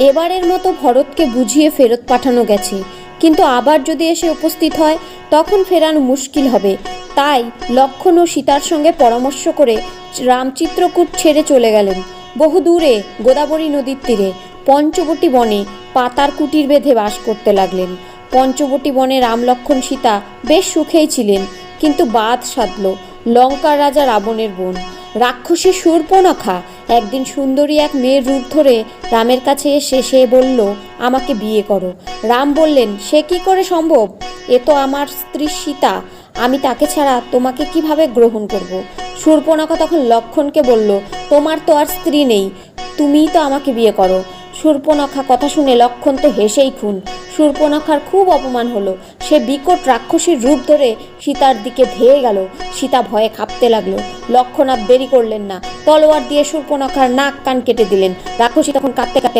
এবারের মতো ভরতকে বুঝিয়ে ফেরত পাঠানো গেছে, কিন্তু আবার যদি এসে উপস্থিত হয় তখন ফেরানো মুশকিল হবে। তাই লক্ষ্মণ ও সীতার সঙ্গে পরামর্শ করে রাম চিত্রকূট ছেড়ে চলে গেলেন। বহু দূরে গোদাবরী নদীর তীরে পঞ্চবটী বনে পাতার কুটির বেঁধে বাস করতে লাগলেন। পঞ্চবটী বনে রাম লক্ষ্মণ সীতা বেশ সুখেই ছিলেন, কিন্তু বাদ সাধল লঙ্কার রাজা রাবণের বোন রাক্ষসী শূর্পণখা একদিন সুন্দরী এক মেয়ের রূপ ধরে রামের কাছে এসে সে বলল, আমাকে বিয়ে করো। রাম বললেন, সে কি করে সম্ভব? এ তো আমার স্ত্রী সীতা, আমি তাকে ছাড়া তোমাকে কিভাবে গ্রহণ করব? শূর্পণখা তখন লক্ষ্মণকে বলল, তোমার তো আর স্ত্রী নেই, তুমিই তো আমাকে বিয়ে করো। শূর্পণখা কথা শুনে লক্ষ্মণ তো হেসেই খুন। শূর্পণখার খুব অপমান হলো। সে বিকট রাক্ষসীর রূপ ধরে সীতার দিকে ধেয়ে গেল। সীতা ভয়ে কাঁপতে লাগলো। লক্ষ্মণ আর দেরি করলেন না, তলোয়ার দিয়ে শূর্পণখার নাক কান কেটে দিলেন। রাক্ষসী তখন কাঁদতে কাঁদতে